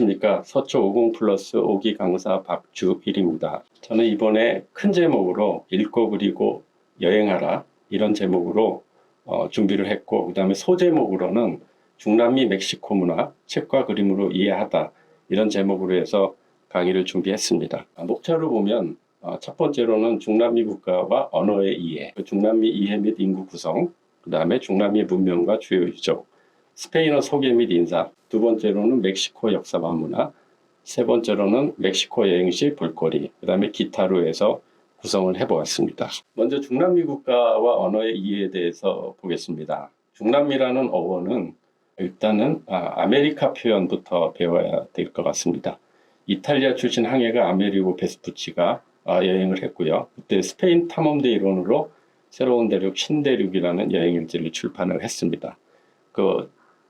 안녕하십니까. 서초 50 플러스 5기 강사 박주일입니다. 저는 이번에 큰 제목으로 읽고 그리고 여행하라 이런 제목으로 준비를 했고, 그 다음에 소제목으로는 중남미 멕시코 문화 책과 그림으로 이해하다 이런 제목으로 해서 강의를 준비했습니다. 목차를 보면 첫 번째로는 중남미 국가와 언어의 이해, 중남미 이해 및 인구 구성, 그 다음에 중남미 문명과 주요 유적, 스페인어 소개 및 인사, 두 번째로는 멕시코 역사와 문화, 세 번째로는 멕시코 여행 시 볼거리, 그 다음에 기타로 해서 구성을 해보았습니다. 먼저 중남미 국가와 언어의 이해에 대해서 보겠습니다. 중남미라는 어원은 일단은 아메리카 표현부터 배워야 될 것 같습니다. 이탈리아 출신 항해가 아메리고 베스푸치가 여행을 했고요. 그때 스페인 탐험대 일원으로 새로운 대륙 신대륙이라는 여행일지를 출판을 했습니다.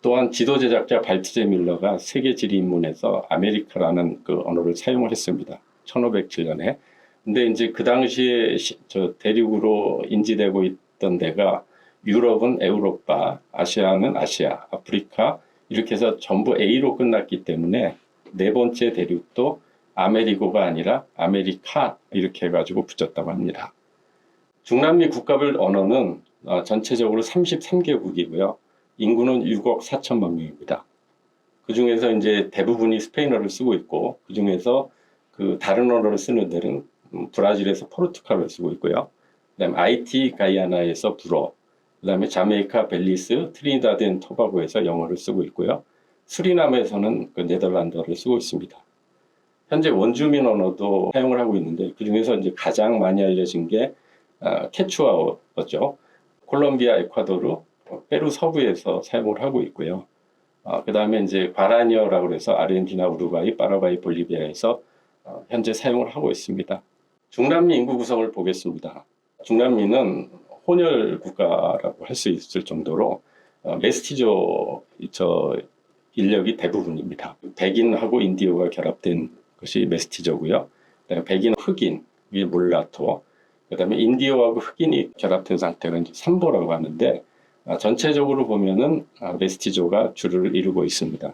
또한 지도 제작자 발트제 밀러가 세계 지리 입문에서 아메리카라는 그 언어를 사용을 했습니다. 1507년에. 근데 이제 그 당시에 대륙으로 인지되고 있던 데가 유럽은 에우로파, 아시아는 아시아, 아프리카 이렇게 해서 전부 A로 끝났기 때문에 네 번째 대륙도 아메리고가 아니라 아메리카 이렇게 해가지고 붙였다고 합니다. 중남미 국가별 언어는 전체적으로 33개국이고요. 인구는 6억 4천만 명입니다. 그 중에서 이제 대부분이 스페인어를 쓰고 있고, 그 중에서 그 다른 언어를 쓰는 데는 브라질에서 포르투갈어를 쓰고 있고요. 그다음에 아이티 가이아나에서 불어, 그다음에 자메이카, 벨리스, 트리니다드 앤 토바고에서 영어를 쓰고 있고요. 수리남에서는 그 네덜란드어를 쓰고 있습니다. 현재 원주민 언어도 사용을 하고 있는데, 그 중에서 이제 가장 많이 알려진 게 케추아어죠. 콜롬비아, 에콰도르, 페루 서부에서 사용을 하고 있고요. 그 다음에 이제 과라니어라고 해서 아르헨티나, 우루과이, 파라과이, 볼리비아에서 현재 사용을 하고 있습니다. 중남미 인구 구성을 보겠습니다. 중남미는 혼혈 국가라고 할 수 있을 정도로 메스티조 인력이 대부분입니다. 백인하고 인디오가 결합된 것이 메스티조고요. 백인, 흑인, 몰라토, 그 다음에 인디오하고 흑인이 결합된 상태가 이제 삼보라고 하는데, 전체적으로 보면은 메스티조가 주를 이루고 있습니다.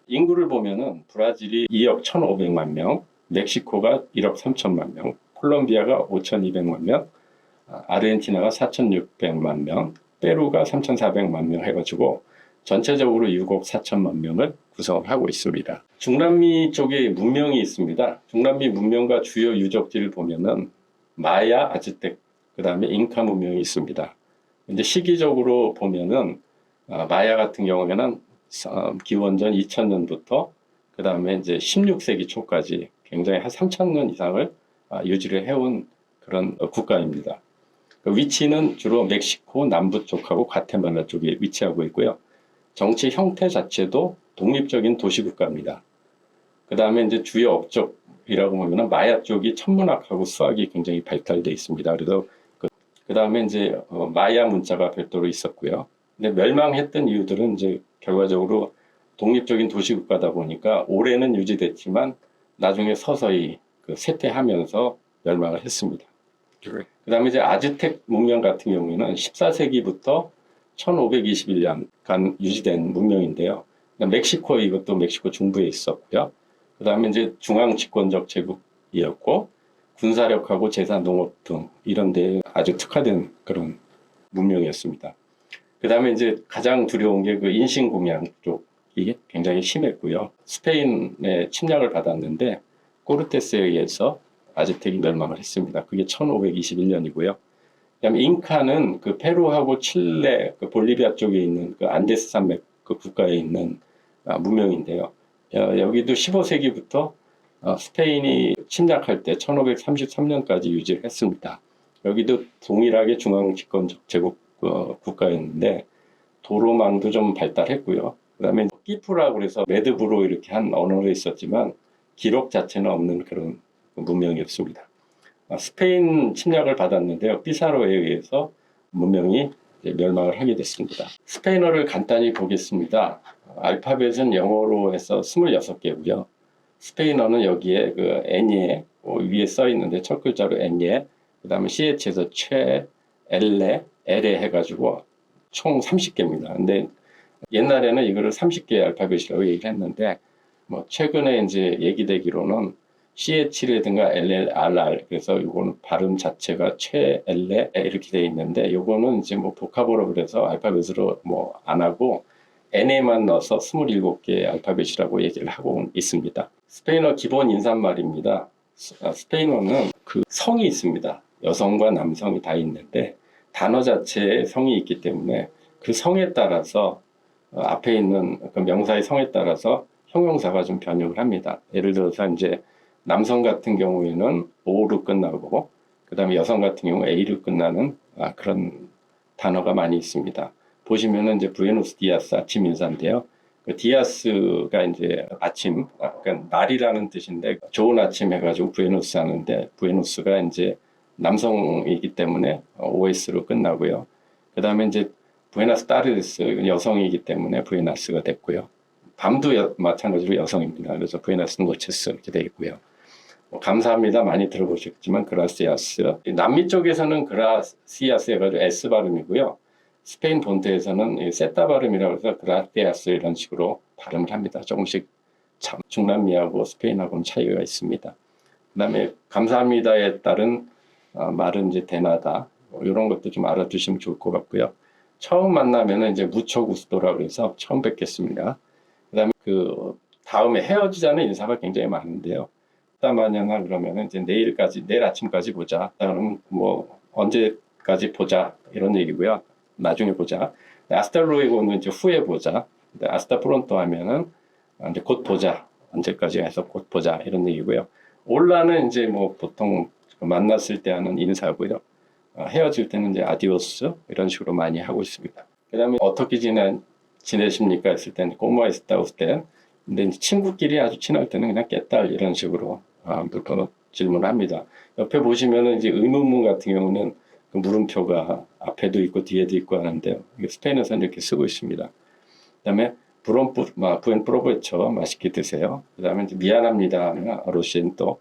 인구를 보면은 브라질이 2억 1,500만 명, 멕시코가 1억 3천만 명, 콜롬비아가 5,200만 명, 아르헨티나가 4,600만 명, 페루가 3,400만 명 해가지고 전체적으로 6억 4천만 명을 구성을 하고 있습니다. 중남미 쪽에 문명이 있습니다. 중남미 문명과 주요 유적지를 보면은 마야, 아즈텍, 그 다음에 잉카 문명이 있습니다. 근데 시기적으로 보면은 마야 같은 경우에는 기원전 2000년부터 그 다음에 이제 16세기 초까지 굉장히 한 3000년 이상을 유지를 해온 그런 국가입니다. 그 위치는 주로 멕시코 남부 쪽하고 과테말라 쪽에 위치하고 있고요. 정치 형태 자체도 독립적인 도시국가입니다. 그 다음에 이제 주요 업적이라고 보면은 마야 쪽이 천문학하고 수학이 굉장히 발달되어 있습니다. 그래서 그 다음에 이제 마야 문자가 별도로 있었고요. 근데 멸망했던 이유들은 이제 결과적으로 독립적인 도시국가다 보니까 올해는 유지됐지만 나중에 서서히 쇠퇴하면서 멸망을 했습니다. 그 다음에 이제 아즈텍 문명 같은 경우에는 14세기부터 1521년간 유지된 문명인데요. 멕시코, 이것도 멕시코 중부에 있었고요. 그 다음에 이제 중앙 집권적 제국이었고, 군사력하고 제사, 농업 등 이런 데에 아주 특화된 그런 문명이었습니다. 그 다음에 이제 가장 두려운 게 그 인신공양 쪽이 굉장히 심했고요. 스페인의 침략을 받았는데 코르테스에 의해서 아즈텍이 멸망을 했습니다. 그게 1521년이고요. 그다음에 잉카는 그 페루하고 칠레, 그 볼리비아 쪽에 있는 그 안데스 산맥 그 국가에 있는 문명인데요. 여기도 15세기부터 스페인이 침략할 때 1533년까지 유지를 했습니다. 여기도 동일하게 중앙 집권적 제국 국가였는데 도로망도 좀 발달했고요. 그 다음에 끼프라고 해서 매듭으로 이렇게 한 언어로 있었지만 기록 자체는 없는 그런 문명이었습니다. 스페인 침략을 받았는데요. 피사로에 의해서 문명이 멸망을 하게 됐습니다. 스페인어를 간단히 보겠습니다. 알파벳은 영어로 해서 26개고요. 스페인어는 여기에 그 에니에 위에 써 있는데 첫 글자로 에니에, 그 다음에 CH에서 최, 엘레, 엘에 해가지고 총 30개입니다. 근데 옛날에는 이거를 30개의 알파벳이라고 얘기를 했는데 뭐 최근에 이제 얘기되기로는 CH라든가 LLRR 그래서 이거는 발음 자체가 최L레 이렇게 돼 있는데 이거는 이제 뭐 복합어로 그래서 알파벳으로 뭐 안 하고 N에만 넣어서 27개의 알파벳이라고 얘기를 하고 있습니다. 스페인어 기본 인사말입니다. 스페인어는 그 성이 있습니다. 여성과 남성이 다 있는데 단어 자체에 성이 있기 때문에 그 성에 따라서 앞에 있는 그 명사의 성에 따라서 형용사가 좀 변형을 합니다. 예를 들어서 이제 남성 같은 경우에는 O로 끝나고 그 다음에 여성 같은 경우 A로 끝나는 그런 단어가 많이 있습니다. 보시면은 이제 부에노스 디아스 아침 인사인데요. 그 디아스가 이제 아침, 그러니까 날이라는 뜻인데 좋은 아침 해가지고 부에노스 하는데 부에노스가 이제 남성이기 때문에 OS로 끝나고요. 그 다음에 이제 부에나스 타르데스 여성이기 때문에 부에나스가 됐고요. 밤도 마찬가지로 여성입니다. 그래서 부에나스 노체스 이렇게 되어 있고요. 감사합니다. 많이 들어보셨지만 그라시아스. 남미 쪽에서는 그라시아스 해가지고 S 발음이고요. 스페인 본토에서는 세타 발음이라고 해서 그라티아스 이런 식으로 발음을 합니다. 조금씩 중남미하고 스페인하고는 차이가 있습니다. 그 다음에 감사합니다에 따른 말은 이제 데나다 이런 것도 좀 알아두시면 좋을 것 같고요. 처음 만나면은 이제 무초 구스도라고 해서 처음 뵙겠습니다. 그 다음에 그 다음에 헤어지자는 인사가 굉장히 많은데요. 마냐나 그러면은 이제 내일 아침까지 보자. 그러면 뭐 언제까지 보자 이런 얘기고요. 나중에 보자. 아스탈루에고는 이제 후에 보자. 아스타 프론토 하면은 이제 곧 보자. 언제까지 해서 곧 보자 이런 얘기고요. 올라는 이제 뭐 보통 만났을 때 하는 인사고요. 헤어질 때는 이제 아디오스 이런 식으로 많이 하고 있습니다. 그다음에 어떻게 지내십니까 했을 때는 꼬마 있다고 때 근데 친구끼리 아주 친할 때는 그냥 깨딸 이런 식으로 질문을 합니다. 옆에 보시면은 이제 의문문 같은 경우는 그 물음표가 앞에도 있고 뒤에도 있고 하는데요. 스페인어서는 이렇게 쓰고 있습니다. 그다음에 부엔 프로베초 맛있게 드세요. 그다음에 이제 미안합니다. 로시엔토.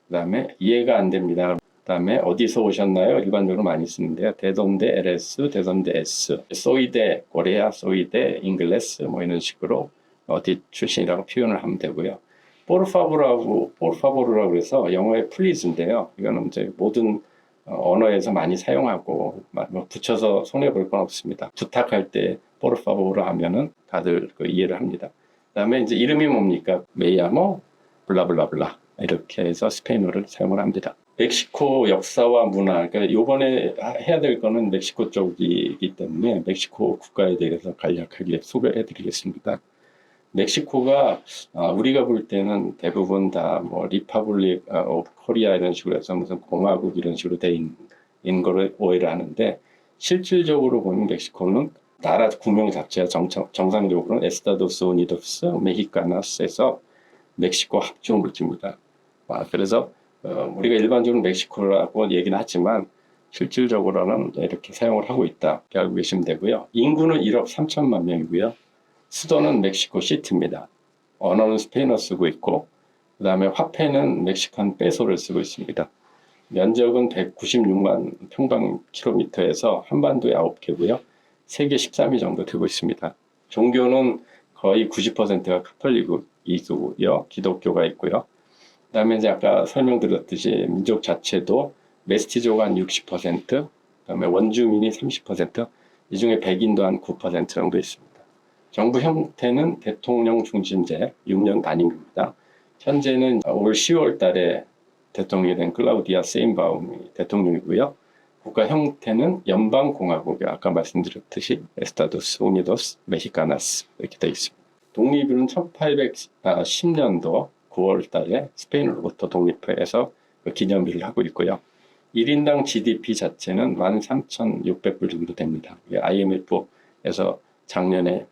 그다음에 이해가 안 됩니다. 그다음에 어디서 오셨나요? 일반적으로 많이 쓰는데요. 데돈데 에레스, 데돈데 에스, 소이데 코레아, 소이데 잉글레스 뭐 이런 식으로 어디 출신이라고 표현을 하면 되고요. 포르파보르라고 해서 영어의 please인데요. 이거는 이제 모든 언어에서 많이 사용하고 붙여서 손해 볼 건 없습니다. 부탁할 때 포르파보르 하면은 다들 이해를 합니다. 그다음에 이제 이름이 뭡니까? 메이아모 블라블라블라 이렇게 해서 스페인어를 사용을 합니다. 멕시코 역사와 문화, 그러니까 이번에 해야 될 거는 멕시코 쪽이기 때문에 멕시코 국가에 대해서 간략하게 소개해 드리겠습니다. 멕시코가 우리가 볼 때는 대부분 다 뭐 리퍼블릭 오브 코리아 이런 식으로 해서 무슨 공화국 이런 식으로 돼 있는 거를 오해를 하는데 실질적으로 보면 멕시코는 나라 구명 자체가 정상적으로는 에스타도스 우니도스 메히카나스에서 멕시코 합중물지입니다. 그래서 우리가 일반적으로 멕시코라고 얘기는 하지만 실질적으로는 이렇게 사용을 하고 있다 이렇게 알고 계시면 되고요. 인구는 1억 3천만 명이고요. 수도는 멕시코 시티입니다. 언어는 스페인어 쓰고 있고 그 다음에 화폐는 멕시칸 페소를 쓰고 있습니다. 면적은 196만 평방킬로미터에서 한반도에 9개고요. 세계 13위 정도 되고 있습니다. 종교는 거의 90%가 카톨릭이고요. 기독교가 있고요. 그 다음에 이제 아까 설명드렸듯이 민족 자체도 메스티조가 한 60%, 그 다음에 원주민이 30%, 이 중에 백인도 한 9% 정도 있습니다. 정부 형태는 대통령 중심제 6년 단임입니다. 현재는 올 10월 달에 대통령이 된 클라우디아 세인바움이 대통령이고요. 국가 형태는 연방공화국, 아까 말씀드렸듯이 에스타도스 우니도스 메히카나스 이렇게 되어 있습니다. 독립은 1810년도 9월 달에 스페인으로부터 독립해서 기념일을 하고 있고요. 1인당 GDP 자체는 13,600불 정도 됩니다. IMF에서 작년에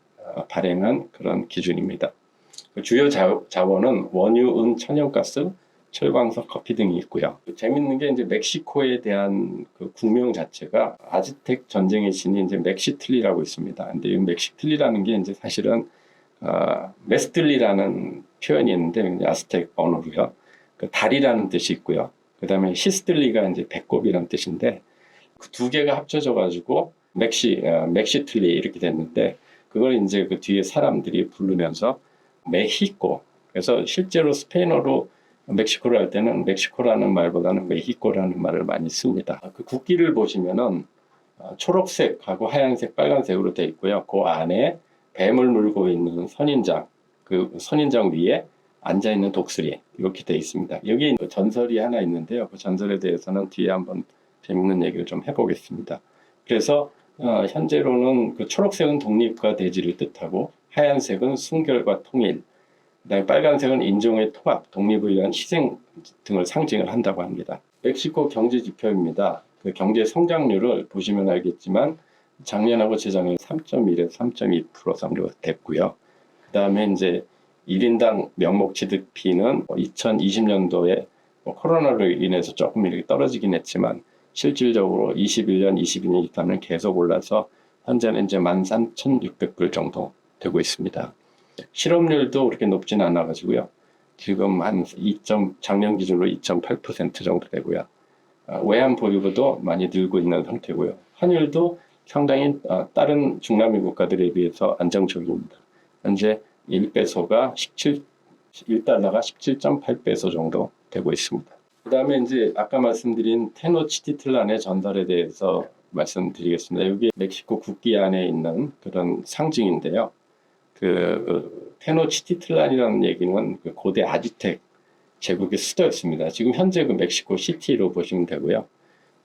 발행한 그런 기준입니다. 주요 자원은 원유, 은, 천연가스, 철광석, 커피 등이 있고요. 재밌는 게 이제 멕시코에 대한 그 국명 자체가 아즈텍 전쟁의 신이 이제 멕시틀리라고 있습니다. 근데 이 멕시틀리라는 게 이제 사실은 메스틀리라는 표현이 있는데 아즈텍 언어로요. 그 달이라는 뜻이 있고요. 그 다음에 히스틀리가 이제 배꼽이라는 뜻인데 그 두 개가 합쳐져 가지고 멕시틀리 이렇게 됐는데 그걸 이제 그 뒤에 사람들이 부르면서 메히코 그래서 실제로 스페인어로 멕시코를 할 때는 멕시코라는 말보다는 메히코라는 말을 많이 씁니다. 그 국기를 보시면은 초록색하고 하얀색, 빨간색으로 되어 있고요. 그 안에 뱀을 물고 있는 선인장, 그 선인장 위에 앉아 있는 독수리 이렇게 되어 있습니다. 여기 전설이 하나 있는데요. 그 전설에 대해서는 뒤에 한번 재밌는 얘기를 좀 해보겠습니다. 그래서 현재로는 그 초록색은 독립과 대지를 뜻하고 하얀색은 순결과 통일, 그다음에 빨간색은 인종의 통합, 독립을 위한 희생 등을 상징을 한다고 합니다. 멕시코 경제 지표입니다. 그 경제 성장률을 보시면 알겠지만 작년하고 재작년 3.1에서 3.2% 정도 됐고요. 그다음에 이제 1인당 명목 GDP는 2020년도에 코로나로 인해서 조금 이렇게 떨어지긴 했지만 실질적으로 21년, 22년 기타는 계속 올라서 현재는 이제 13,600불 정도 되고 있습니다. 실업률도 그렇게 높진 않아 가지고요. 지금 한 작년 기준으로 2.8% 정도 되고요. 외환 보유고도 많이 늘고 있는 상태고요. 환율도 상당히 다른 중남미 국가들에 비해서 안정적입니다. 현재 1달러가 17.8페소 정도 되고 있습니다. 그 다음에 이제 아까 말씀드린 테노치티틀란의 전설에 대해서 말씀드리겠습니다. 여기 멕시코 국기 안에 있는 그런 상징인데요. 그 테노치티틀란이라는 얘기는 그 고대 아즈텍 제국의 수도였습니다. 지금 현재 그 멕시코 시티로 보시면 되고요.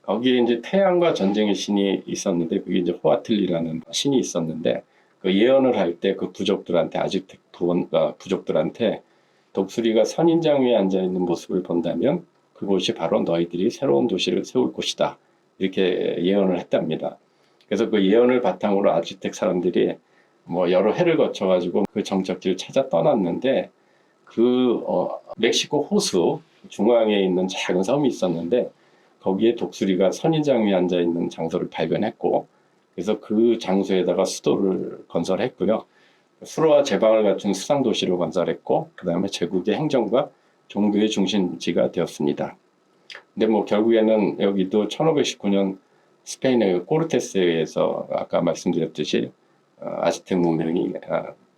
거기에 이제 태양과 전쟁의 신이 있었는데 그게 이제 호아틀리라는 신이 있었는데 그 예언을 할 때 그 부족들한테 아즈텍 부족들한테 독수리가 선인장 위에 앉아 있는 모습을 본다면 그곳이 바로 너희들이 새로운 도시를 세울 곳이다. 이렇게 예언을 했답니다. 그래서 그 예언을 바탕으로 아즈텍 사람들이 뭐 여러 해를 거쳐가지고 그 정착지를 찾아 떠났는데 멕시코 호수 중앙에 있는 작은 섬이 있었는데 거기에 독수리가 선인장 위에 앉아 있는 장소를 발견했고 그래서 그 장소에다가 수도를 건설했고요. 수로와 제방을 갖춘 수상 도시를 건설했고 그 다음에 제국의 행정과 종교의 중심지가 되었습니다. 근데 뭐 결국에는 여기도 1519년 스페인의 코르테스에 의해서 아까 말씀드렸듯이 아즈텍 문명이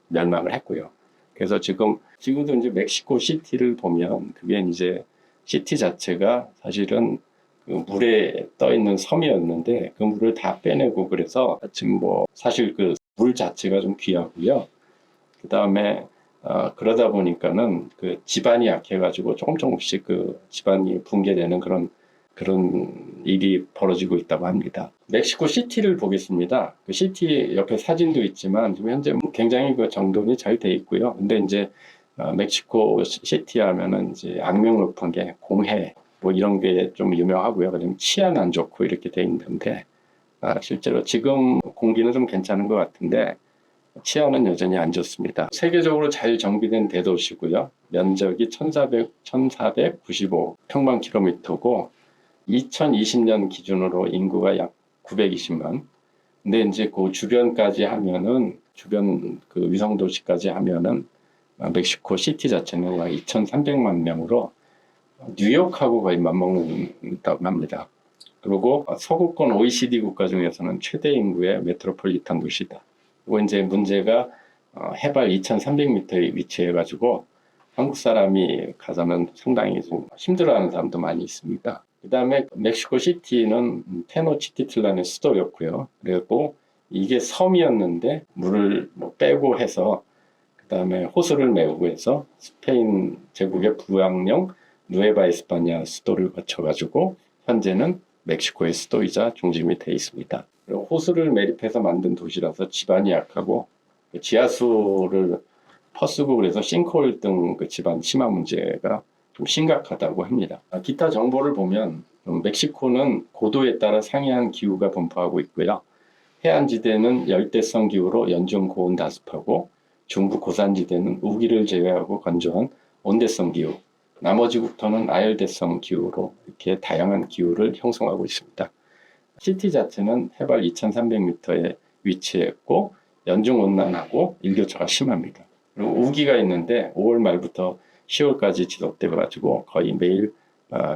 멸망을 했고요. 그래서 지금도 이제 멕시코 시티를 보면 그게 이제 시티 자체가 사실은 그 물에 떠 있는 섬이었는데 그 물을 다 빼내고 그래서 지금 뭐 사실 그 물 자체가 좀 귀하고요. 그 다음에 그러다 보니까는 그 지반이 약해가지고 조금씩 그 지반이 붕괴되는 그런 일이 벌어지고 있다고 합니다. 멕시코 시티를 보겠습니다. 그 시티 옆에 사진도 있지만 지금 현재 굉장히 그 정돈이 잘 돼 있고요. 근데 이제 멕시코 시티 하면은 이제 악명 높은 게 공해 뭐 이런 게 좀 유명하고요. 그다음에 치안 안 좋고 이렇게 돼 있는데 실제로 지금 공기는 좀 괜찮은 것 같은데 치안은 여전히 안 좋습니다. 세계적으로 잘 정비된 대도시고요. 면적이 1495 평방킬로미터고 2020년 기준으로 인구가 약 920만. 근데 이제 그 주변까지 하면은 주변 그 위성 도시까지 하면은 멕시코 시티 자체는 약 2,300만 명으로 뉴욕하고 거의 맞먹는다고 합니다. 그리고 서구권 OECD 국가 중에서는 최대 인구의 메트로폴리탄 도시다. 그리고 이제 문제가 해발 2,300m에 위치해 가지고 한국 사람이 가서는 상당히 좀 힘들어하는 사람도 많이 있습니다. 그 다음에 멕시코 시티는 테노치티틀란의 수도였고요. 그리고 이게 섬이었는데 물을 뭐 빼고 해서 그 다음에 호수를 메우고 해서 스페인 제국의 부양령 누에바 에스파냐 수도를 거쳐가지고 현재는 멕시코의 수도이자 중심이 되어 있습니다. 그리고 호수를 매립해서 만든 도시라서 지반이 약하고 지하수를 퍼쓰고 그래서 싱크홀 등 그 지반 심화 문제가 좀 심각하다고 합니다. 기타 정보를 보면 멕시코는 고도에 따라 상이한 기후가 분포하고 있고요. 해안지대는 열대성 기후로 연중 고온 다습하고 중부 고산지대는 우기를 제외하고 건조한 온대성 기후, 나머지 국토는 아열대성 기후로 이렇게 다양한 기후를 형성하고 있습니다. 시티 자체는 해발 2,300m에 위치했고 연중 온난하고 일교차가 심합니다. 그리고 우기가 있는데 5월 말부터 10월까지 지속돼 가지고 거의 매일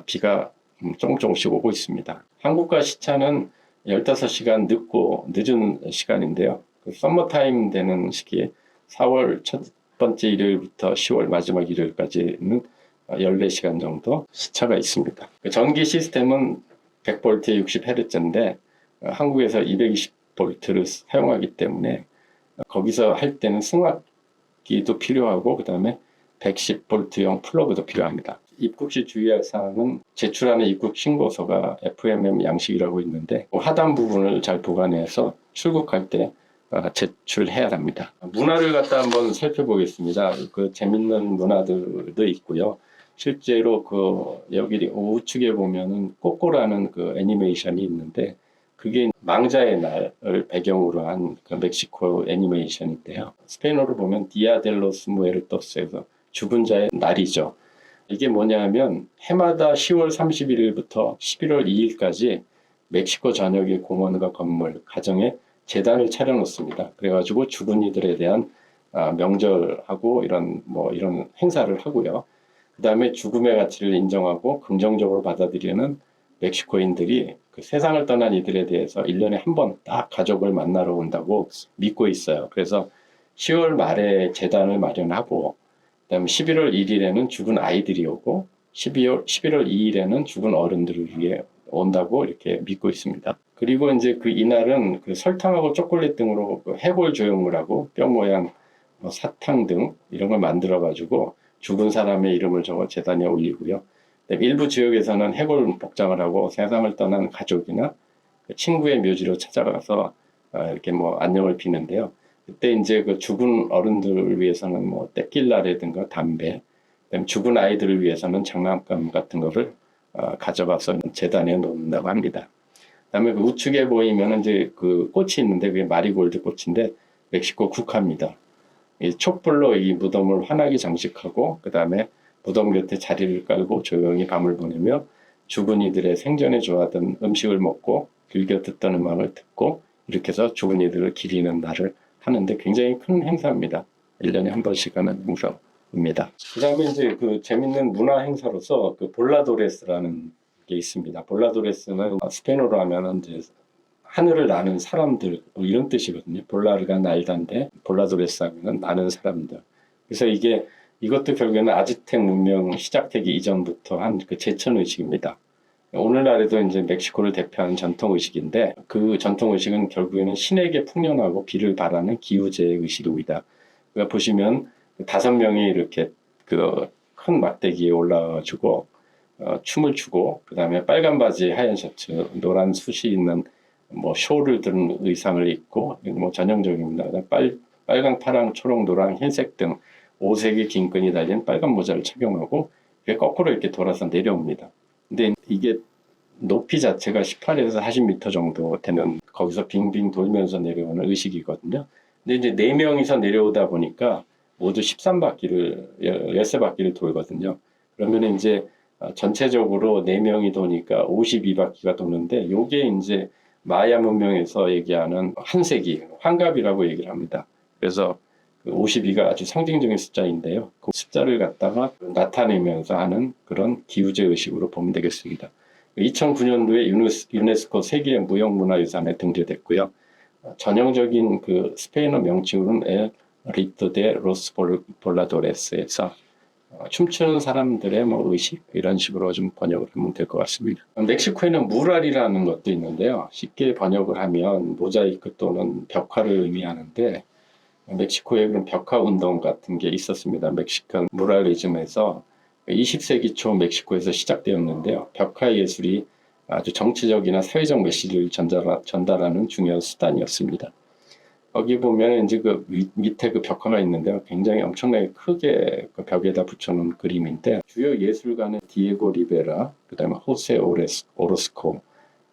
비가 조금씩 오고 있습니다. 한국과 시차는 15시간 늦은 시간인데요. 그 서머타임 되는 시기에 4월 첫 번째 일요일부터 10월 마지막 일요일까지는 14시간 정도 시차가 있습니다. 전기 시스템은 100V에 60Hz인데 한국에서 220V를 사용하기 때문에 거기서 할 때는 승합기도 필요하고 그 다음에 110V용 플러그도 필요합니다. 입국 시 주의할 사항은 제출하는 입국 신고서가 FMM 양식이라고 있는데 하단 부분을 잘 보관해서 출국할 때 제출해야 합니다. 문화를 갖다 한번 살펴보겠습니다. 그 재밌는 문화들도 있고요. 실제로 여기 우측에 보면은 꼬꼬라는 그 애니메이션이 있는데 그게 망자의 날을 배경으로 한 그 멕시코 애니메이션인데요. 스페인어로 보면 디아 델 로스 무에르토스에서 죽은 자의 날이죠. 이게 뭐냐면 해마다 10월 31일부터 11월 2일까지 멕시코 전역의 공원과 건물, 가정에 재단을 차려놓습니다. 그래가지고 죽은 이들에 대한 명절하고 이런 행사를 하고요. 그 다음에 죽음의 가치를 인정하고 긍정적으로 받아들이는 멕시코인들이 그 세상을 떠난 이들에 대해서 1년에 한 번 딱 가족을 만나러 온다고 믿고 있어요. 그래서 10월 말에 재단을 마련하고 그다음에 11월 1일에는 죽은 아이들이 오고 11월 2일에는 죽은 어른들을 위해 온다고 이렇게 믿고 있습니다. 그리고 이제 이날은 그 설탕하고 초콜릿 등으로 그 해골 조형물하고 뼈 모양 사탕 등 이런 걸 만들어 가지고 죽은 사람의 이름을 적어 재단에 올리고요. 일부 지역에서는 해골 복장을 하고 세상을 떠난 가족이나 친구의 묘지로 찾아가서 이렇게 안녕을 비는데요. 그때 이제 그 죽은 어른들을 위해서는 떼낄라라든가 담배, 그다음에 죽은 아이들을 위해서는 장난감 같은 거를 가져가서 재단에 놓는다고 합니다. 그다음에 그 우측에 보이면 이제 그 꽃이 있는데 그게 마리골드 꽃인데 멕시코 국화입니다. 이 촛불로 이 무덤을 환하게 장식하고 그다음에 무덤 곁에 자리를 깔고 조용히 밤을 보내며 죽은 이들의 생전에 좋아하던 음식을 먹고 즐겨 듣던 음악을 듣고 이렇게 해서 죽은 이들을 기리는 날을 하는데 굉장히 큰 행사입니다. 1년에 한 번씩 하는 행사입니다. 그 다음에 이제 그 재밌는 문화 행사로서 그 볼라도레스라는 게 있습니다. 볼라도레스는 스페인어로 하면 이제 하늘을 나는 사람들 이런 뜻이거든요. 볼라르가 날다인데 볼라도레스 하면 나는 사람들. 그래서 이것도 결국에는 아즈텍 문명 시작되기 이전부터 한 그 제천 의식입니다. 오늘날에도 이제 멕시코를 대표하는 전통 의식인데 그 전통 의식은 결국에는 신에게 풍년하고 비를 바라는 기우제의 의식입니다. 그러니까 보시면 5명이 이렇게 그 큰 막대기에 올라가지고 춤을 추고 그 다음에 빨간 바지 하얀 셔츠 노란 숱이 있는 쇼를 든 의상을 입고 전형적입니다. 빨강 파랑 초록 노랑 흰색 등 5색의 긴 끈이 달린 빨간 모자를 착용하고 거꾸로 이렇게 돌아서 내려옵니다. 근데 이게 높이 자체가 18에서 40m 정도 되는 거기서 빙빙 돌면서 내려오는 의식이거든요. 근데 이제 4명이서 내려오다 보니까 모두 13바퀴를 돌거든요. 그러면 이제 전체적으로 4명이 도니까 52바퀴가 도는데 이게 이제 마야 문명에서 얘기하는 한세기, 환갑이라고 얘기를 합니다. 그래서 52가 아주 상징적인 숫자인데요. 그 숫자를 갖다가 나타내면서 하는 그런 기우제 의식으로 보면 되겠습니다. 2009년도에 유네스코 세계 무형문화유산에 등재됐고요. 전형적인 그 스페인어 명칭으로는 엘 리토 데 로스 볼라도레스에서 춤추는 사람들의 의식 이런 식으로 좀 번역을 하면 될 것 같습니다. 멕시코에는 무랄이라는 것도 있는데요. 쉽게 번역을 하면 모자이크 또는 벽화를 의미하는데 멕시코에 그런 벽화 운동 같은 게 있었습니다. 멕시칸 무랄리즘에서 20세기 초 멕시코에서 시작되었는데요. 벽화 예술이 아주 정치적이나 사회적 메시지를 전달하는 중요한 수단이었습니다. 거기 보면 이제 그 밑에 그 벽화가 있는데요. 굉장히 엄청나게 크게 그 벽에다 붙여놓은 그림인데 주요 예술가는 디에고 리베라, 그다음에 호세 오로스코,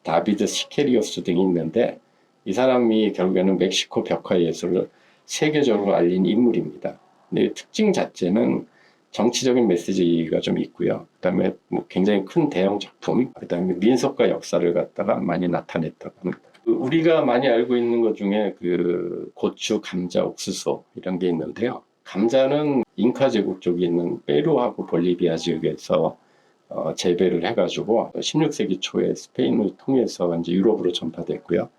다비드 시케리오스 등이 있는데 이 사람이 결국에는 멕시코 벽화 예술을 세계적으로 알린 인물입니다. 근데 특징 자체는 정치적인 메시지가 좀 있고요. 그다음에 굉장히 큰 대형 작품, 그다음에 민속과 역사를 갖다가 많이 나타냈다고 합니다. 우리가 많이 알고 있는 것 중에 그 고추, 감자, 옥수수 이런 게 있는데요. 감자는 잉카 제국 쪽에 있는 페루하고 볼리비아 지역에서 재배를 해가지고 16세기 초에 스페인을 통해서 이제 유럽으로 전파됐고요.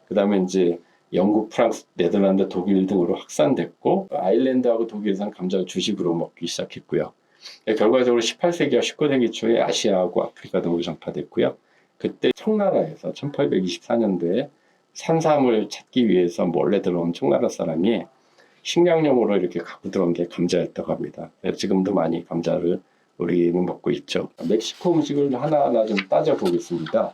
그다음에 이제 영국, 프랑스, 네덜란드, 독일 등으로 확산됐고 아일랜드하고 독일에서는 감자를 주식으로 먹기 시작했고요. 결과적으로 18세기와 19세기 초에 아시아하고 아프리카 등으로 전파됐고요. 그때 청나라에서 1824년도에 산삼을 찾기 위해서 몰래 들어온 청나라 사람이 식량용으로 이렇게 갖고 들어온 게 감자였다고 합니다. 지금도 많이 감자를 우리는 먹고 있죠. 멕시코 음식을 하나하나 좀 따져보겠습니다.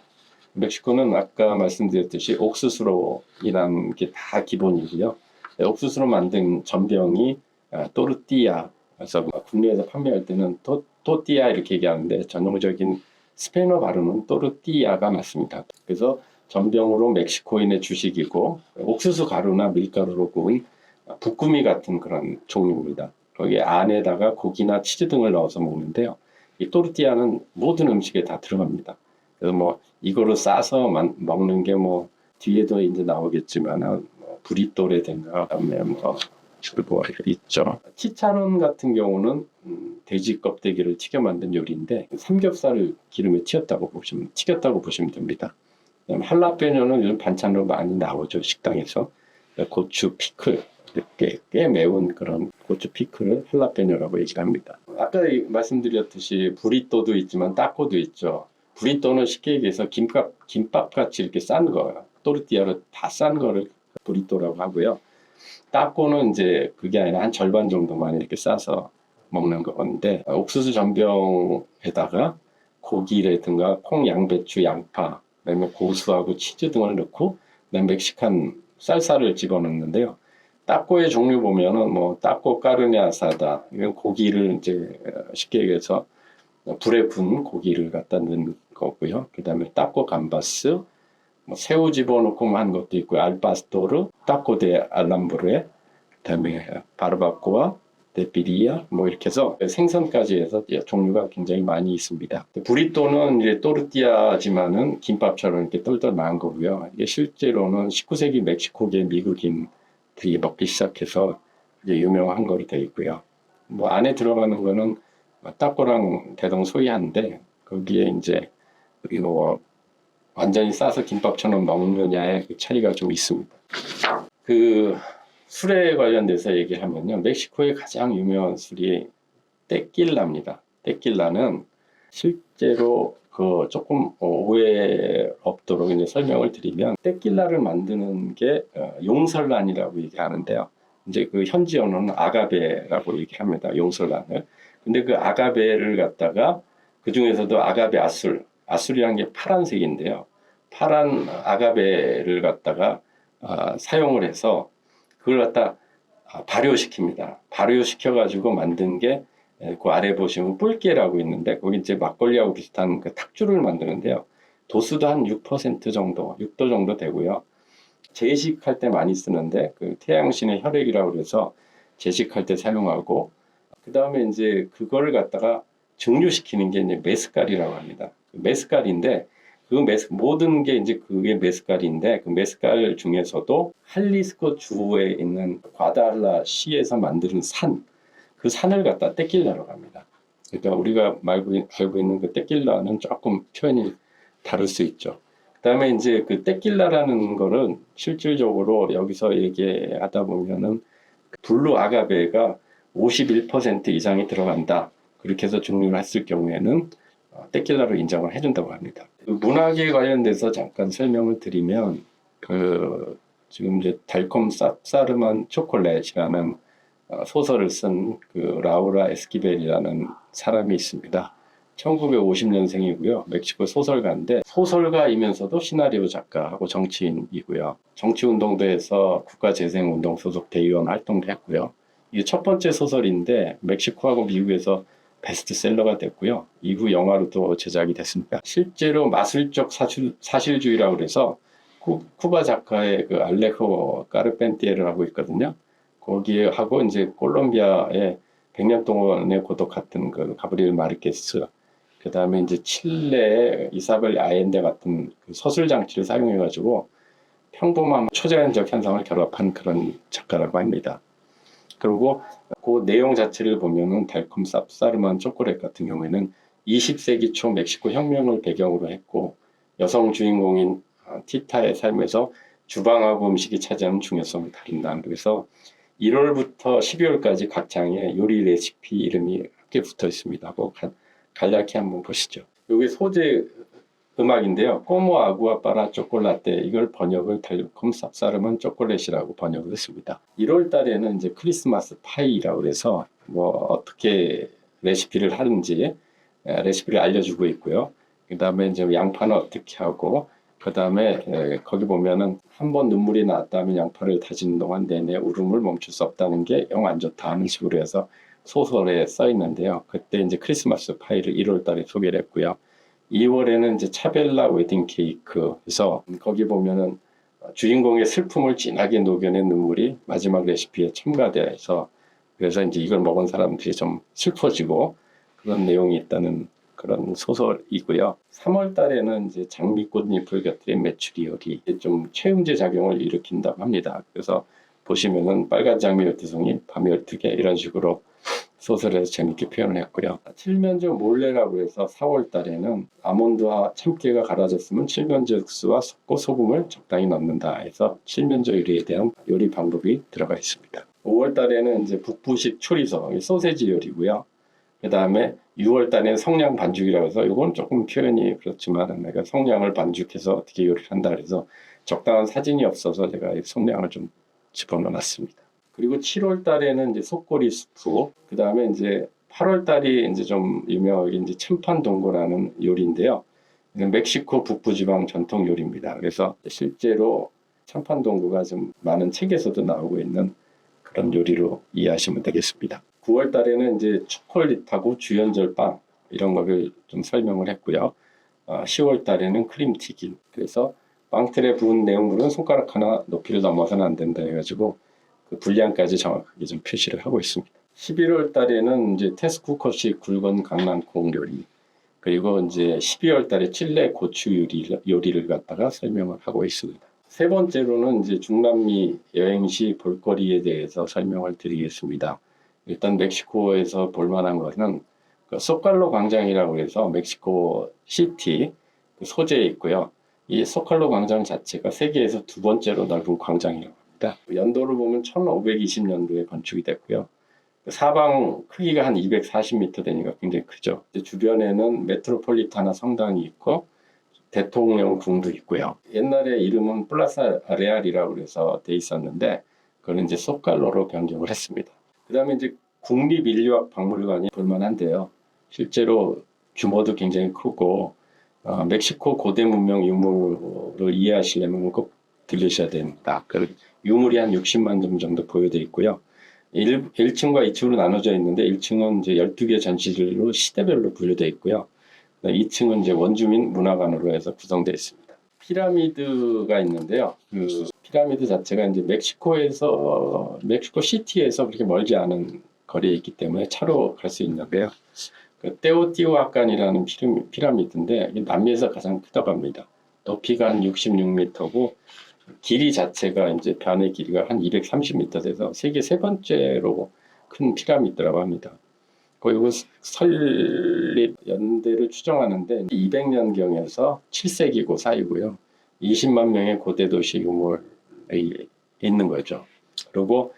멕시코는 아까 말씀드렸듯이 옥수수로 일하는 게 다 기본이고요. 옥수수로 만든 전병이 또르띠아, 그래서 국내에서 판매할 때는 또띠아 이렇게 얘기하는데 전형적인 스페인어 발음은 또르띠아가 맞습니다. 그래서 전병으로 멕시코인의 주식이고 옥수수 가루나 밀가루로 구운 붓구미 같은 그런 종류입니다. 거기에 안에다가 고기나 치즈 등을 넣어서 먹는데요. 이 또르띠아는 모든 음식에 다 들어갑니다. 그래서 뭐 이거로 싸서 먹는 게 뭐 뒤에도 이제 나오겠지만 브리또라든가 그다음에 뭐 그리고 있죠. 치차론 같은 경우는 돼지 껍데기를 튀겨 만든 요리인데 삼겹살을 기름에 튀겼다고 보시면 됩니다. 그다음에 할라페뇨는 요즘 반찬으로 많이 나오죠, 식당에서. 고추 피클, 꽤 매운 그런 고추 피클을 할라페뇨라고 얘기합니다. 아까 말씀드렸듯이 브리또도 있지만 따꼬도 있죠. 브리또는 쉽게 얘기해서 김밥 같이 이렇게 싼 거예요. 또르띠아를 다 싼 거를 브리또라고 하고요. 따꼬는 이제 그게 아니라 한 절반 정도만 이렇게 싸서 먹는 건데 옥수수 전병에다가 고기라든가 콩, 양배추, 양파, 그다음에 고수하고 치즈 등을 넣고 그다음에 멕시칸 쌀쌀을 집어넣는데요. 따꼬의 종류 보면은 뭐 따꼬 까르네 아사다 이건 고기를 이제 쉽게 얘기해서 불에 군 고기를 갖다 넣는 거고요. 그다음에 따꼬 감바스, 뭐 새우 집어넣고 한 것도 있고요. 알파스토르, 따꼬 데 알람브레, 그다음에 바르바코아, 데피리아 뭐 이렇게 해서 생선까지 해서 종류가 굉장히 많이 있습니다. 브리또는 이제 또르띠아지만은 김밥처럼 이렇게 똘똘 나은 거고요. 이게 실제로는 19세기 멕시코계 미국인들이 먹기 시작해서 이제 유명한 거로 되어 있고요. 뭐 안에 들어가는 거는 따꼬랑 대동소이한데 거기에 이제 이거 완전히 싸서 김밥처럼 먹느냐의 그 차이가 좀 있습니다. 그 술에 관련돼서 얘기하면요. 멕시코의 가장 유명한 술이 테킬라입니다. 테킬라는 실제로 그 조금 오해 없도록 이제 설명을 드리면 테킬라를 만드는 게 용설란이라고 얘기하는데요. 이제 그 현지 언어는 아가베라고 얘기합니다. 용설란을. 근데 그 아가베를 갖다가 그 중에서도 아가베 아술이라는 게 파란색인데요. 파란 아가베를 갖다가 사용을 해서 그걸 갖다 발효시킵니다. 발효시켜가지고 만든 게 그 아래 보시면 뿔게라고 있는데 거기 이제 막걸리하고 비슷한 그 탁주를 만드는데요. 도수도 한 6% 정도, 6도 정도 되고요. 제식할 때 많이 쓰는데 그 태양신의 혈액이라고 그래서 제식할 때 사용하고 그 다음에 이제 그거를 갖다가 증류시키는 게 이제 메스칼이라고 합니다. 메스칼인데 모든 게 이제 그게 메스칼인데 그 메스칼 중에서도 할리스코 주에 있는 과달라 시에서 만드는 그 산을 갖다 테킬라라고 합니다. 그러니까 우리가 알고 있는 그 테킬라는 조금 표현이 다를 수 있죠. 그다음에 이제 그 테킬라라는 거는 실질적으로 여기서 얘기하다 보면은 블루 아가베가 51% 이상이 들어간다. 그렇게 해서 증류를 했을 경우에는 테킬라로 인정을 해준다고 합니다. 문학에 관련돼서 잠깐 설명을 드리면 지금 이제 달콤 쌉싸름한 초콜릿이라는 소설을 쓴 그 라우라 에스키벨이라는 사람이 있습니다. 1950년생이고요. 멕시코 소설가인데 소설가이면서도 시나리오 작가하고 정치인이고요. 정치운동도 해서 국가재생운동 소속 대의원 활동도 했고요. 이게 첫 번째 소설인데 멕시코하고 미국에서 베스트셀러가 됐고요. 이후 영화로도 제작이 됐습니다. 실제로 마술적 사실주의라고 그래서 쿠바 작가의 그 알레호 까르펜티에르라고 있거든요. 거기에 하고 이제 콜롬비아의 100년 동안의 고독 같은 그 가브리엘 마르케스, 그 다음에 이제 칠레의 이사벨 아엔데 같은 그 서술 장치를 사용해가지고 평범한 초자연적 현상을 결합한 그런 작가라고 합니다. 그리고 그 내용 자체를 보면은 달콤 쌉싸름한 초콜릿 같은 경우에는 20세기 초 멕시코 혁명을 배경으로 했고 여성 주인공인 티타의 삶에서 주방하고 음식이 차지하는 중요성이 다른다. 그래서 1월부터 12월까지 각 장에 요리 레시피 이름이 함께 붙어 있습니다. 간략히 한번 보시죠. 여기 소재 음악인데요. 꼬모 아구아 빠라 초콜라떼, 이걸 번역을 달콤 쌉싸름한 초콜릿이라고 번역을 했습니다. 1월 달에는 이제 크리스마스 파이라고 해서 뭐 어떻게 레시피를 하는지 레시피를 알려주고 있고요. 그 다음에 이제 양파는 어떻게 하고, 그 다음에 거기 보면은 한 번 눈물이 나왔다면 양파를 다지는 동안 내내 울음을 멈출 수 없다는 게 영 안 좋다 하는 식으로 해서 소설에 써 있는데요. 그때 이제 크리스마스 파이를 1월 달에 소개를 했고요. 2월에는 이제 차벨라 웨딩 케이크에서 거기 보면은 주인공의 슬픔을 진하게 녹여낸 눈물이 마지막 레시피에 첨가돼서, 그래서 이제 이걸 먹은 사람들이 좀 슬퍼지고 그런 내용이 있다는 그런 소설이고요. 3월 달에는 이제 장미꽃잎을 곁들인 메추리 요리, 좀 체음제 작용을 일으킨다고 합니다. 그래서 보시면은 빨간 장미 12송이, 밤이 12개 이런 식으로 소설에서 재밌게 표현을 했고요. 칠면조 몰래라고 해서 4월 달에는 아몬드와 참깨가 갈아졌으면 칠면조 육수와 섞고 소금을 적당히 넣는다 해서 칠면조 요리에 대한 요리 방법이 들어가 있습니다. 5월 달에는 이제 북부식 초리소, 소세지 요리고요. 그 다음에 6월 달에는 성냥 반죽이라고 해서 이건 조금 표현이 그렇지만 내가 성냥을 반죽해서 어떻게 요리를 한다 그래서 적당한 사진이 없어서 제가 성냥을 좀 집어넣어놨습니다. 그리고 7월 달에는 이제 속꼬리 수프, 그 다음에 이제 8월 달이 이제 좀 유명하게 이제 참판동고라는 요리인데요. 멕시코 북부지방 전통 요리입니다. 그래서 실제로 참판동고가 좀 많은 책에서도 나오고 있는 그런 요리로 이해하시면 되겠습니다. 9월 달에는 이제 초콜릿하고 주연절 빵 이런 거를 좀 설명을 했고요. 10월 달에는 크림튀김. 그래서 빵틀에 부은 내용물은 손가락 하나 높이를 넘어서는 안 된다 해가지고 그 분량까지 정확하게 좀 표시를 하고 있습니다. 11월 달에는 이제 테스쿠컷이 굵은 강낭콩 요리, 그리고 이제 12월 달에 칠레 고추 요리를 갖다가 설명을 하고 있습니다. 세 번째로는 이제 중남미 여행시 볼거리에 대해서 설명을 드리겠습니다. 일단 멕시코에서 볼만한 것은 그 소칼로 광장이라고 해서 멕시코 시티 그 소재에 있고요. 이 소칼로 광장 자체가 세계에서 두 번째로 넓은 광장이라고 합니다. 연도를 보면 1520년도에 건축이 됐고요. 사방 크기가 한 240m 되니까 굉장히 크죠. 주변에는 메트로폴리타나 성당이 있고 대통령 궁도 있고요. 옛날에 이름은 플라사 레알이라고 해서 돼 있었는데 그걸 이제 소칼로로 변경을 했습니다. 그 다음에 이제 국립인류학 박물관이 볼만한데요. 실제로 규모도 굉장히 크고 멕시코 고대 문명 유물을 이해하시려면 꼭 들르셔야 됩니다. 유물이 한 60만 점 정도 보여져 있고요. 1층과 2층으로 나눠져 있는데 1층은 이제 12개 전시실로 시대별로 분류되어 있고요. 2층은 이제 원주민 문화관으로 해서 구성되어 있습니다. 피라미드가 있는데요. 그 피라미드 자체가 이제 멕시코 시티에서 그렇게 멀지 않은 거리에 있기 때문에 차로 갈 수 있는데요. 그 테오티후아칸이라는 피라미드인데 남미에서 가장 크다고 합니다. 높이가 한 66m고 길이 자체가 이제 변의 길이가 한 230m 돼서 세계 세 번째로 큰 피라미드라고 합니다. 그리고 설립 연대를 추정하는데 200년경에서 7세기고 사이고요. 20만 명의 고대 도시 유물이 있는 거죠. 그리고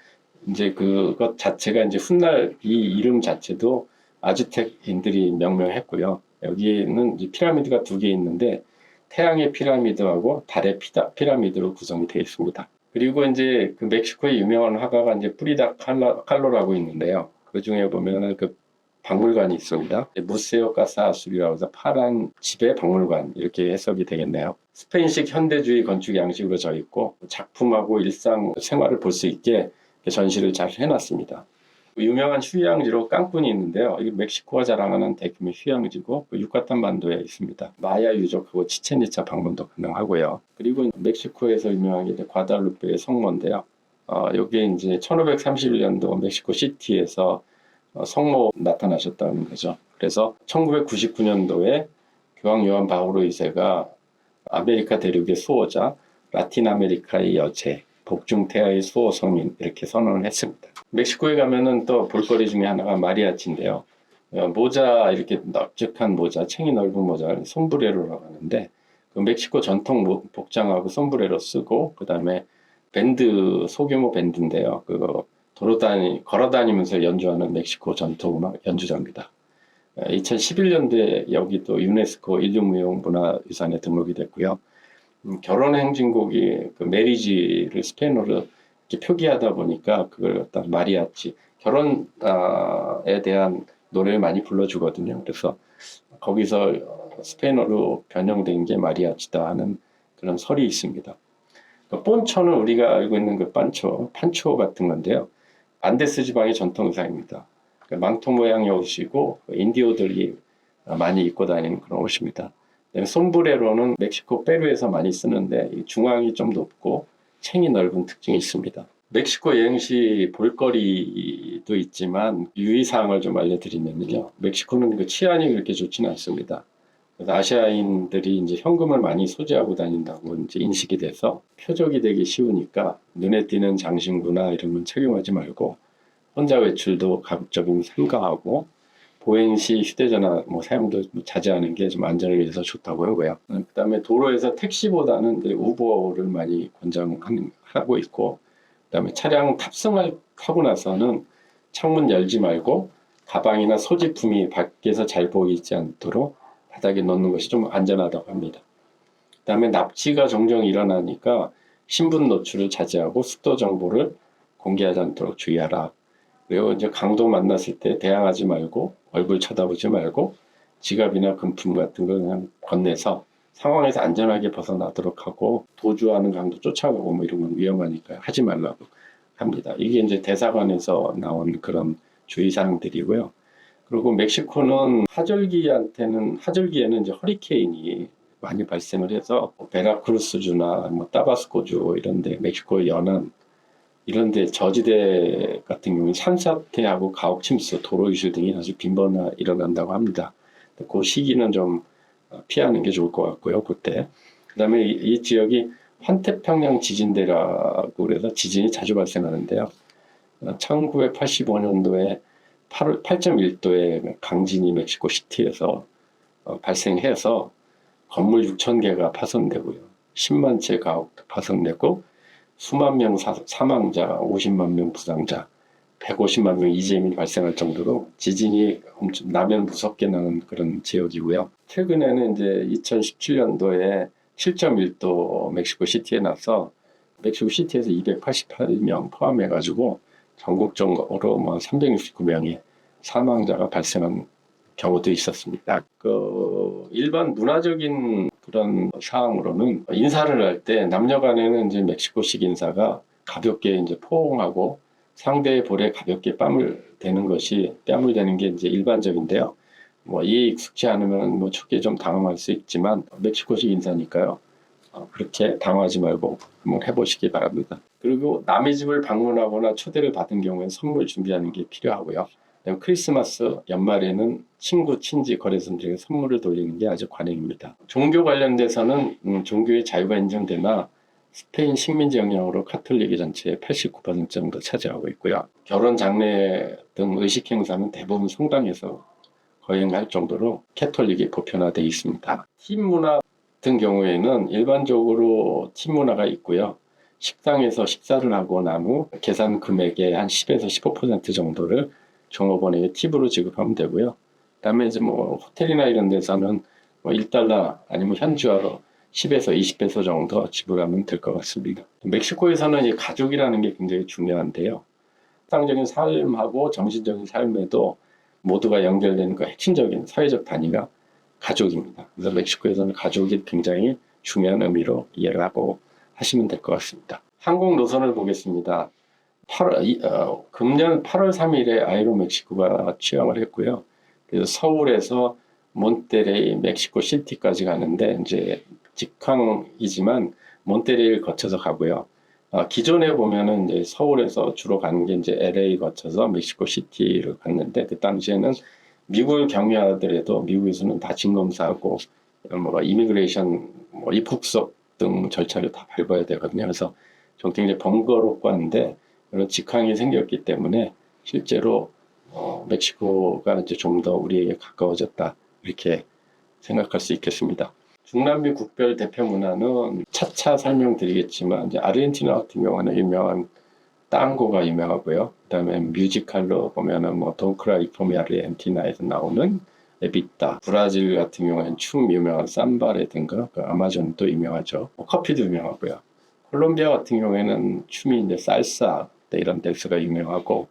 이제 그것 자체가 이제 훗날 이 이름 자체도 아즈텍인들이 명명했고요. 여기는 이제 피라미드가 두 개 있는데 태양의 피라미드하고 달의 피라미드로 구성이 되어 있습니다. 그리고 이제 그 멕시코의 유명한 화가가 이제 프리다 칼로라고 있는데요. 그 중에 보면은 그 박물관이 있습니다. 무세오 카사 아술이라고 해서 파란 집의 박물관 이렇게 해석이 되겠네요. 스페인식 현대주의 건축 양식으로 져 있고 작품하고 일상 생활을 볼 수 있게 전시를 잘 해놨습니다. 유명한 휴양지로 깡쿤이 있는데요. 이 멕시코가 자랑하는 대규모 휴양지고 유카탄 반도에 있습니다. 마야 유적하고 치첸이차 방문도 가능하고요. 그리고 멕시코에서 유명한 게 과다루페의 성모인데요. 여기에 이제 1531년도 멕시코 시티에서 성모 나타나셨다는 거죠. 그래서 1999년도에 교황 요한 바오로 2세가 아메리카 대륙의 수호자, 라틴 아메리카의 여제, 복중태아의 수호 성인 이렇게 선언을 했습니다. 멕시코에 가면은 또 볼거리 중에 하나가 마리아치인데요. 모자 이렇게 넓적한 모자, 챙이 넓은 모자를 솜브레로라고 하는데 그 멕시코 전통 복장하고 솜브레로 쓰고 그다음에 밴드 소규모 밴드인데요. 그거 걸어 다니면서 연주하는 멕시코 전통 음악 연주자입니다. 2011년도에 여기도 유네스코 인류무형문화유산에 등록이 됐고요. 결혼 행진곡이 그 메리지를 스페인어로 이렇게 표기하다 보니까 그걸 갖다 마리아치 결혼에 대한 노래를 많이 불러주거든요. 그래서 거기서 스페인어로 변형된 게 마리아치다 하는 그런 설이 있습니다. 그 본초는 우리가 알고 있는 그 판초 같은 건데요. 안데스 지방의 전통 의상입니다. 그 망토 모양의 옷이고 인디오들이 많이 입고 다니는 그런 옷입니다. 솜브레로는 멕시코 페루에서 많이 쓰는데 중앙이 좀 높고 챙이 넓은 특징이 있습니다. 멕시코 여행 시 볼거리도 있지만 유의사항을 좀 알려드리면요. 멕시코는 그 치안이 그렇게 좋지는 않습니다. 그래서 아시아인들이 이제 현금을 많이 소지하고 다닌다고 이제 인식이 돼서 표적이 되기 쉬우니까 눈에 띄는 장신구나 이런 건 착용하지 말고 혼자 외출도 가급적이면 삼가하고 보행 시 휴대전화 사용도 자제하는 게 좀 안전을 위해서 좋다고 하고요. 그다음에 도로에서 택시보다는 이제 우버를 많이 권장하고 있고, 그다음에 차량 탑승하고 나서는 창문 열지 말고 가방이나 소지품이 밖에서 잘 보이지 않도록 바닥에 놓는 것이 좀 안전하다고 합니다. 그다음에 납치가 종종 일어나니까 신분 노출을 자제하고 숙도 정보를 공개하지 않도록 주의하라. 그리고 이제 강도 만났을 때 대항하지 말고 얼굴 쳐다보지 말고 지갑이나 금품 같은 걸 그냥 건네서 상황에서 안전하게 벗어나도록 하고 도주하는 강도 쫓아가고 이런 건 위험하니까 하지 말라고 합니다. 이게 이제 대사관에서 나온 그런 주의사항들이고요. 그리고 멕시코는 하절기에는 이제 허리케인이 많이 발생을 해서 베라크루스주나 타바스코주 이런데 멕시코 연안 이런데 저지대 같은 경우는 산사태하고 가옥 침수, 도로 유실 등이 아주 빈번히 일어난다고 합니다. 그 시기는 좀 피하는 게 좋을 것 같고요. 그때 그다음에 이 지역이 환태평양 지진대라고 그래서 지진이 자주 발생하는데요. 1985년도에 8.1도의 강진이 멕시코 시티에서 발생해서 건물 6,000개가 파손되고요. 10만 채 가옥도 파손되고 수만 명 사망자, 50만 명 부상자, 150만 명 이재민이 발생할 정도로 지진이 엄청 나면 무섭게 나는 그런 지역이고요. 최근에는 이제 2017년도에 7.1도 멕시코 시티에 나서 멕시코 시티에서 288명 포함해가지고 전국적으로 369명의 사망자가 발생한 경우도 있었습니다. 그 일반 문화적인 그런 사항으로는 인사를 할 때 남녀 간에는 이제 멕시코식 인사가 가볍게 이제 포옹하고 상대의 볼에 가볍게 뺨을 대는 게 이제 일반적인데요. 이에 익숙치 않으면 초기에 좀 당황할 수 있지만 멕시코식 인사니까요. 그렇게 당황하지 말고 한번 해보시기 바랍니다. 그리고 남의 집을 방문하거나 초대를 받은 경우에 선물 준비하는 게 필요하고요. 크리스마스 연말에는 친구, 친지, 거래선들에게 선물을 돌리는 게 아주 관행입니다. 종교 관련돼서는 종교의 자유가 인정되나 스페인 식민지 영향으로 카톨릭이 전체의 89% 정도 차지하고 있고요. 결혼, 장례 등 의식 행사는 대부분 성당에서 거행할 정도로 캐톨릭이 보편화되어 있습니다. 팀 문화 같은 경우에는 일반적으로 팀 문화가 있고요. 식당에서 식사를 하고 난 후 계산 금액의 한 10에서 15% 정도를 종업원에게 팁으로 지급하면 되고요. 그다음에 이제 호텔이나 이런 데서는 $1 아니면 현지화로 10에서 20페소 정도 지불하면 될 것 같습니다. 멕시코에서는 이 가족이라는 게 굉장히 중요한데요. 일상적인 삶하고 정신적인 삶에도 모두가 연결되는 그 핵심적인 사회적 단위가 가족입니다. 그래서 멕시코에서는 가족이 굉장히 중요한 의미로 이해를 하고 하시면 될 것 같습니다. 항공 노선을 보겠습니다. 금년 8월 3일에 아에로멕시코가 취항을 했고요. 그래서 서울에서 몬테레이 멕시코 시티까지 가는데 이제 직항이지만 몬테레이를 거쳐서 가고요. 기존에 보면은 이제 서울에서 주로 가는 게 이제 LA 거쳐서 멕시코 시티를 갔는데 그 당시에는 미국을 경유하더라도 미국에서는 다 진검사하고 이미그레이션 입국석 등 절차를 다 밟아야 되거든요. 그래서 좀 굉장히 번거롭고 한데 그런 직항이 생겼기 때문에 실제로 멕시코가 이제 좀 더 우리에게 가까워졌다 이렇게 생각할 수 있겠습니다. 중남미 국별 대표 문화는 차차 설명드리겠지만 이제 아르헨티나 같은 경우는 유명한 땅고가 유명하고요. 그다음에 뮤지컬로 보면은 뭐 Don't Cry For Me 아르헨티나에서 나오는 에비타. 브라질 같은 경우에는 춤 유명한 삼바라든가 그 아마존도 유명하죠. 뭐 커피도 유명하고요. 콜롬비아 같은 경우에는 춤이 이제 살사 이런 댄스가 유명하고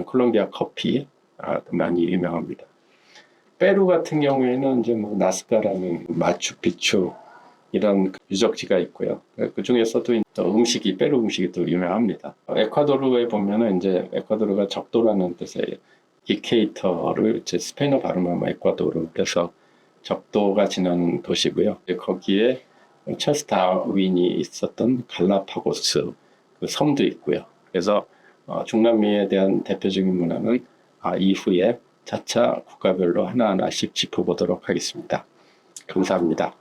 콜롬비아 커피 많이 유명합니다. 페루 같은 경우에는 이제 뭐 나스카라는 마추픽추 이런 유적지가 있고요. 그 중에서도 음식이 페루 음식이 또 유명합니다. 에콰도르에 보면은 이제 에콰도르가 적도라는 뜻의 이케이터를 이제 스페인어 발음하면 에콰도르 그래서 적도가 지나는 도시고요. 거기에 찰스 다윈이 있었던 갈라파고스 그 섬도 있고요. 그래서 중남미에 대한 대표적인 문화는 이후에 차차 국가별로 하나하나씩 짚어보도록 하겠습니다. 감사합니다.